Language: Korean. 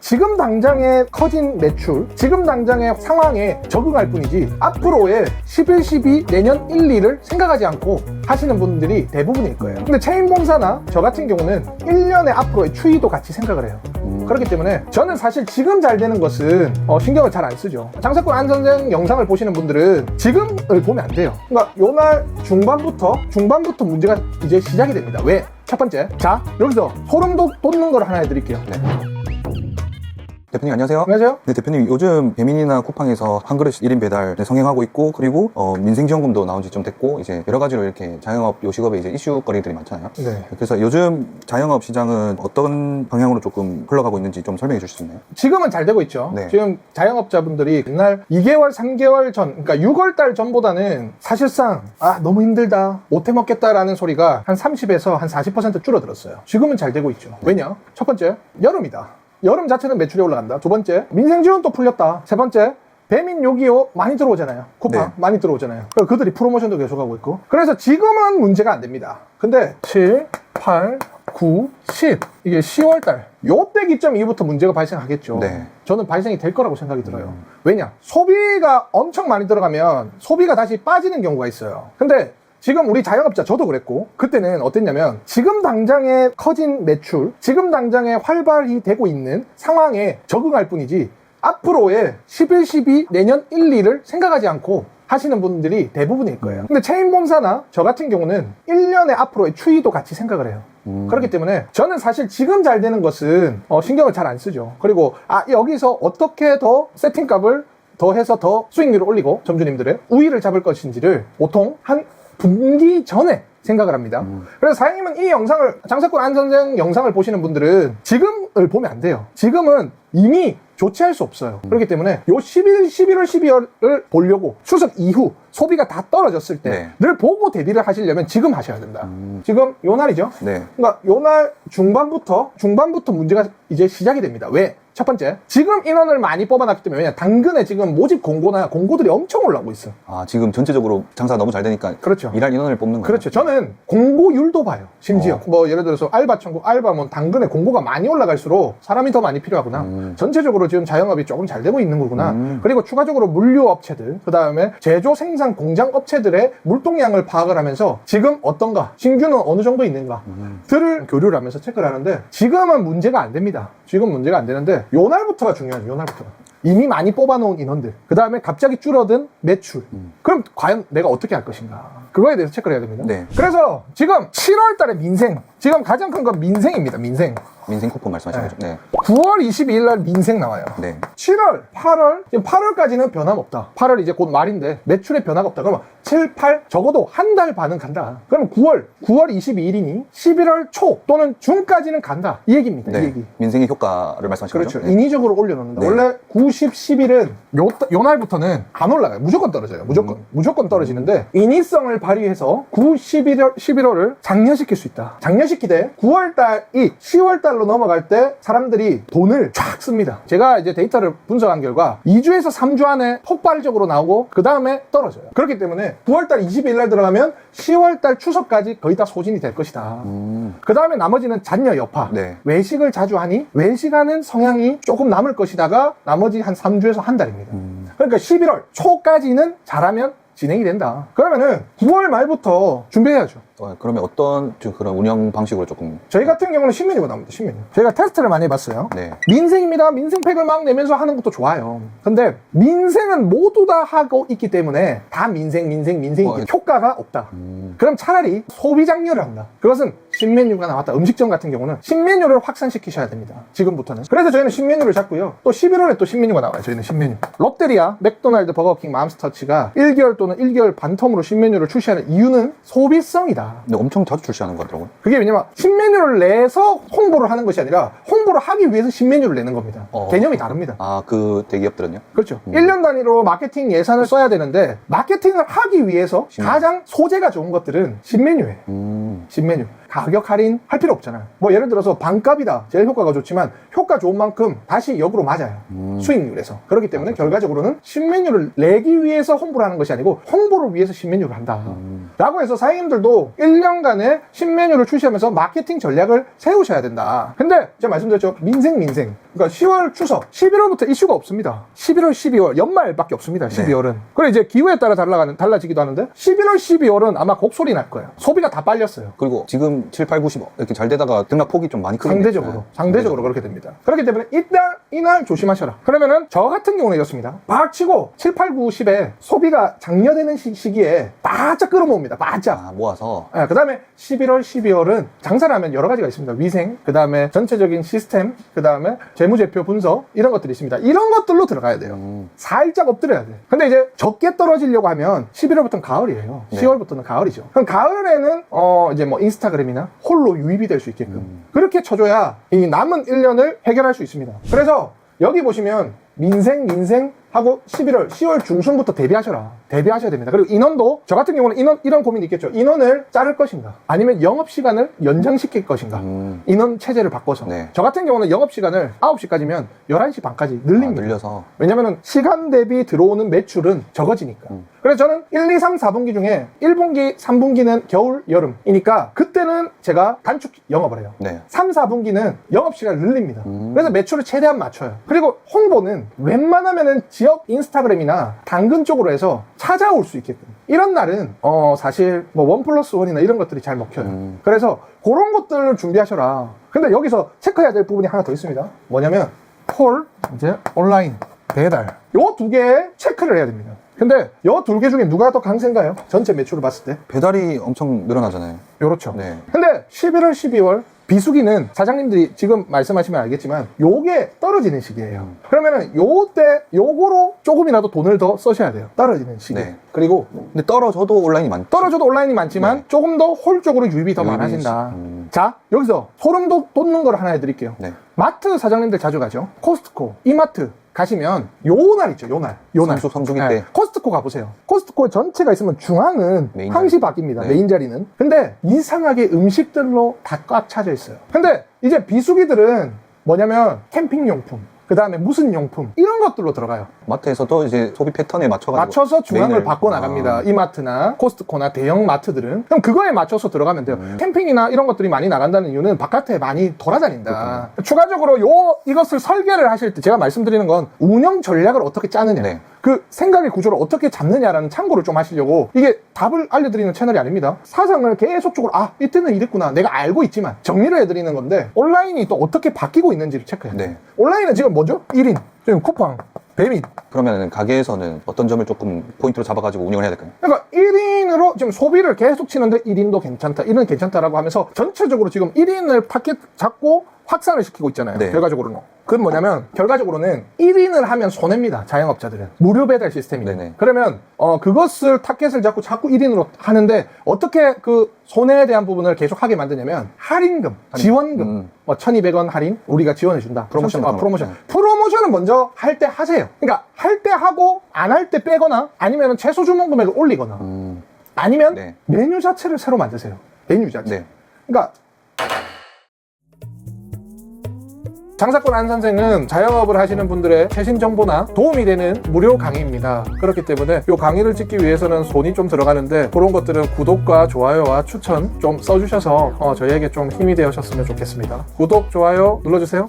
지금 당장의 커진 매출, 지금 당장의 상황에 적응할 뿐이지 앞으로의 11, 12, 내년 1, 2를 생각하지 않고 하시는 분들이 대부분일 거예요. 근데 체인봉사나 저 같은 경우는 1년의 앞으로의 추이도 같이 생각을 해요. 그렇기 때문에 저는 사실 지금 잘 되는 것은 신경을 잘 안 쓰죠. 장사꾼 안 선생 영상을 보시는 분들은 지금을 보면 안 돼요. 그러니까 요날 중반부터 문제가 이제 시작이 됩니다. 왜? 첫 번째, 자 여기서 소름 돋는 걸 하나 해드릴게요. 네. 대표님 안녕하세요. 안녕하세요. 네, 대표님 요즘 배민이나 쿠팡에서 한 그릇 1인 배달 성행하고 있고, 그리고 민생지원금도 나온 지 좀 됐고, 이제 여러 가지로 이렇게 자영업 요식업에 이제 이슈거리들이 많잖아요. 네. 그래서 요즘 자영업 시장은 어떤 방향으로 조금 흘러가고 있는지 좀 설명해 주실 수 있나요? 지금은 잘 되고 있죠. 네. 지금 자영업자분들이 옛날 2개월, 3개월 전, 그러니까 6월달 전보다는 사실상 너무 힘들다, 못해 먹겠다라는 소리가 한 30에서 한 40% 줄어들었어요. 지금은 잘 되고 있죠. 왜냐? 첫 번째, 여름이다. 여름 자체는 매출이 올라간다. 두 번째, 민생지원도 풀렸다. 세 번째, 배민 요기요 많이 들어오잖아요. 쿠팡 네. 많이 들어오잖아요. 그들이 프로모션도 계속하고 있고. 그래서 지금은 문제가 안 됩니다. 근데 7, 8, 9, 10 이게 10월달 요때 기점 이후부터 문제가 발생하겠죠. 네. 저는 발생이 될 거라고 생각이 들어요. 왜냐? 소비가 엄청 많이 들어가면 소비가 다시 빠지는 경우가 있어요. 근데 지금 우리 자영업자 저도 그랬고, 그때는 어땠냐면 지금 당장의 커진 매출, 지금 당장에 활발히 되고 있는 상황에 적응할 뿐이지 앞으로의 11, 12, 내년 1, 2를 생각하지 않고 하시는 분들이 대부분일 거예요. 근데 체인봉사나 저 같은 경우는 1년의 앞으로의 추이도 같이 생각을 해요. 그렇기 때문에 저는 사실 지금 잘 되는 것은 신경을 잘 안 쓰죠. 그리고 여기서 어떻게 더 세팅값을 더 해서 더 수익률을 올리고 점주님들의 우위를 잡을 것인지를 보통 한 분기 전에 생각을 합니다. 그래서 사장님은 이 영상을, 장사꾼 안 선생 영상을 보시는 분들은 지금을 보면 안 돼요. 지금은 이미 조치할 수 없어요. 그렇기 때문에 요 11월, 12월을 보려고 추석 이후 소비가 다 떨어졌을 때 늘 보고 대비를 하시려면 지금 하셔야 된다. 지금 요 날이죠. 네. 그러니까 요 날 중반부터 문제가 이제 시작이 됩니다. 왜? 첫 번째, 지금 인원을 많이 뽑아놨기 때문에, 왜냐, 당근에 지금 모집 공고나 공고들이 엄청 올라오고 있어. 지금 전체적으로 장사가 너무 잘 되니까 그렇죠. 일할 인원을 뽑는 거예요. 그렇죠. 저는 공고율도 봐요. 심지어 뭐 예를 들어서 알바 천국, 알바 뭐 당근에 공고가 많이 올라갈수록 사람이 더 많이 필요하구나. 전체적으로 지금 자영업이 조금 잘 되고 있는 거구나. 그리고 추가적으로 물류업체들, 그 다음에 제조 생산 공장 업체들의 물동량을 파악을 하면서 지금 어떤가, 신규는 어느 정도 있는가 들을 교류를 하면서 체크를 하는데, 지금은 문제가 안 됩니다. 지금 문제가 안 되는데 요 날부터가 중요하죠. 요 날부터가. 이미 많이 뽑아놓은 인원들, 그 다음에 갑자기 줄어든 매출. 그럼 과연 내가 어떻게 할 것인가, 그거에 대해서 체크를 해야 됩니다. 네. 그래서 지금 7월 달에 민생, 지금 가장 큰 건 민생입니다. 민생 민생 쿠폰 말씀하신 거죠? 네. 9월 22일 날 민생 나와요. 네. 7월, 8월, 지금 8월까지는 변함없다. 8월 이제 곧 말인데 매출에 변화가 없다. 그러면 7, 8 적어도 한 달 반은 간다. 그럼 9월 22일이니 11월 초 또는 중까지는 간다. 이 얘기입니다. 네. 이 얘기. 민생의 효과를 말씀하신 그렇죠. 거죠? 네. 인위적으로 올려놓는다. 네. 원래 9, 10, 11은 요 날부터는 안 올라가요. 무조건 떨어져요. 무조건 떨어지는데, 인위성을 발휘해서 9, 11월을 장려시킬 수 있다. 장려시키되 9월달이 10월달로 넘어갈 때 사람들이 돈을 쫙 씁니다. 제가 이제 데이터를 분석한 결과 2주에서 3주 안에 폭발적으로 나오고 그 다음에 떨어져요. 그렇기 때문에 9월달 22일 날 들어가면 10월달 추석까지 거의 다 소진이 될 것이다. 그 다음에 나머지는 잔여 여파. 네. 외식을 자주 하니 외식하는 성향이 조금 남을 것이다가 나머지 한 3주에서 한 달입니다. 그러니까 11월 초까지는 잘하면 진행이 된다. 그러면은 9월 말부터 준비해야죠. 그러면 어떤 그런 운영 방식으로 조금 저희 같은 경우는 신메뉴가 나옵니다. 신메뉴. 저희가 테스트를 많이 해봤어요. 네. 민생입니다. 민생팩을 막 내면서 하는 것도 좋아요. 근데 민생은 모두 다 하고 있기 때문에 다 민생이 효과가 없다. 그럼 차라리 소비 장려를 한다. 그것은 신메뉴가 나왔다. 음식점 같은 경우는 신메뉴를 확산시키셔야 됩니다. 지금부터는. 그래서 저희는 신메뉴를 잡고요. 또 11월에 또 신메뉴가 나와요. 저희는 신메뉴. 롯데리아, 맥도날드, 버거킹, 맘스터치가 1개월 또는 1개월 반 텀으로 신메뉴를 출시하는 이유는 소비성이다. 근데 엄청 자주 출시하는 것 같더라고요. 그게 왜냐면 신메뉴를 내서 홍보를 하는 것이 아니라 홍보를 하기 위해서 신메뉴를 내는 겁니다. 개념이 다릅니다. 그 대기업들은요? 그렇죠. 1년 단위로 마케팅 예산을 써야 되는데, 마케팅을 하기 위해서 가장 소재가 좋은 것들은 신메뉴예요. 신메뉴. 가격 할인 할 필요 없잖아요. 뭐 예를 들어서 반값이다. 제일 효과가 좋지만 효과 좋은 만큼 다시 역으로 맞아요. 수익률에서. 그렇기 때문에 결과적으로는 신메뉴를 내기 위해서 홍보를 하는 것이 아니고 홍보를 위해서 신메뉴를 한다. 라고 해서 사장님들도 1년간의 신메뉴를 출시하면서 마케팅 전략을 세우셔야 된다. 근데 제가 말씀드렸죠. 민생. 그러니까 10월 추석, 11월부터 이슈가 없습니다. 11월, 12월 연말밖에 없습니다. 12월은. 그래 이제 기후에 따라 달라지기도 하는데 11월, 12월은 아마 곡소리 날 거예요. 소비가 다 빨렸어요. 그리고 지금 7, 8, 90 이렇게 잘 되다가 등락 폭이 좀 많이 크겠네요. 상대적으로 그렇게 됩니다. 그렇기 때문에 이날 조심하셔라. 그러면은 저 같은 경우는 이렇습니다. 막 치고 7, 8, 9, 10에 소비가 장려되는 시기에 바짝 끌어모읍니다. 바짝. 모아서. 그 다음에 11월, 12월은 장사를 하면 여러 가지가 있습니다. 위생, 그 다음에 전체적인 시스템, 그 다음에 재무제표 분석 이런 것들이 있습니다. 이런 것들로 들어가야 돼요. 살짝 엎드려야 돼. 근데 이제 적게 떨어지려고 하면 11월부터는 가을이에요. 네. 10월부터는 가을이죠. 그럼 가을에는 이제 뭐 인스타그램이나 홀로 유입이 될 수 있게끔 그렇게 쳐줘야 이 남은 1년을 해결할 수 있습니다. 그래서 여기 보시면 민생 하고 11월, 10월 중순부터 대비하셔야 됩니다. 그리고 인원도 저 같은 경우는 이런 고민이 있겠죠. 인원을 자를 것인가 아니면 영업시간을 연장시킬 것인가 인원 체제를 바꿔서 네. 저 같은 경우는 영업시간을 9시까지면 11시 반까지 늘립니다. 늘려서. 왜냐면은 시간 대비 들어오는 매출은 적어지니까. 그래서 저는 1, 2, 3, 4분기 중에 1분기, 3분기는 겨울, 여름이니까 그때는 제가 단축 영업을 해요. 네. 3, 4분기는 영업시간을 늘립니다. 그래서 매출을 최대한 맞춰요. 그리고 홍보는 웬만하면은 지역 인스타그램이나 당근 쪽으로 해서 찾아올 수 있게끔. 이런 날은 사실 뭐 1+1이나 이런 것들이 잘 먹혀요. 그래서 그런 것들을 준비하셔라. 근데 여기서 체크해야 될 부분이 하나 더 있습니다. 뭐냐면 콜, 이제 온라인, 배달 요 두 개 체크를 해야 됩니다. 근데 요 두 개 중에 누가 더 강세인가요? 전체 매출을 봤을 때 배달이 엄청 늘어나잖아요. 요렇죠. 네. 근데 11월, 12월 비수기는 사장님들이 지금 말씀하시면 알겠지만 요게 떨어지는 시기예요. 그러면은 요때 요거로 조금이라도 돈을 더 써셔야 돼요. 떨어지는 시기. 네. 그리고 근데 떨어져도 온라인이 많죠. 떨어져도 온라인이 많지만 네. 조금 더 홀 쪽으로 유입이 더 유입이 많아진다. 자, 여기서 소름 돋는 걸 하나 해드릴게요. 네. 마트 사장님들 자주 가죠. 코스트코, 이마트 가시면 요 날 있죠. 요 날. 성수기 때. 코스트코 가보세요. 코스트코에 전체가 있으면 중앙은 메인 항시 자리. 바뀝니다. 네. 메인 자리는. 근데 이상하게 음식들로 다 꽉 차져 있어요. 근데 이제 비수기들은 뭐냐면 캠핑용품, 그 다음에 무슨 용품 이런 것들로 들어가요. 마트에서도 이제 소비 패턴에 맞춰서 중앙을 메인을. 바꿔나갑니다. 이마트나 코스트코나 대형 마트들은. 그럼 그거에 맞춰서 들어가면 돼요. 캠핑이나 이런 것들이 많이 나간다는 이유는 바깥에 많이 돌아다닌다. 추가적으로 이것을 설계를 하실 때 제가 말씀드리는 건 운영 전략을 어떻게 짜느냐. 네. 그 생각의 구조를 어떻게 잡느냐라는 참고를 좀 하시려고. 이게 답을 알려드리는 채널이 아닙니다. 사상을 계속적으로 이때는 이랬구나 내가 알고 있지만 정리를 해드리는 건데 온라인이 또 어떻게 바뀌고 있는지를 체크해야 돼요. 네. 온라인은 지금 뭐죠? 1인 지금 쿠팡, 배민. 그러면 가게에서는 어떤 점을 조금 포인트로 잡아가지고 운영을 해야 될까요? 그러니까 1인으로 지금 소비를 계속 치는데 1인도 괜찮다, 1은 괜찮다라고 하면서 전체적으로 지금 1인을 타겟 잡고 확산을 시키고 있잖아요. 네. 결과적으로는. 그건 뭐냐면 결과적으로는 1인을 하면 손해입니다. 자영업자들은. 무료 배달 시스템이에요. 네네. 그러면 그것을 타겟을 잡고 자꾸 1인으로 하는데 어떻게 그 손해에 대한 부분을 계속 하게 만드냐면 할인금, 지원금, 뭐 1,200원 할인 우리가 지원해준다. 프로모션 같은 거. 프로모션. 네. 프로모션은 먼저 할 때 하세요. 그러니까 할 때 하고 안 할 때 빼거나 아니면 최소 주문 금액을 올리거나 아니면 네. 메뉴 자체를 새로 만드세요. 메뉴 자체. 네. 그러니까 장사꾼 안 선생은 자영업을 하시는 분들의 최신 정보나 도움이 되는 무료 강의입니다. 그렇기 때문에 이 강의를 찍기 위해서는 돈이 좀 들어가는데 그런 것들은 구독과 좋아요와 추천 좀 써주셔서 저희에게 좀 힘이 되셨으면 좋겠습니다. 구독, 좋아요 눌러주세요.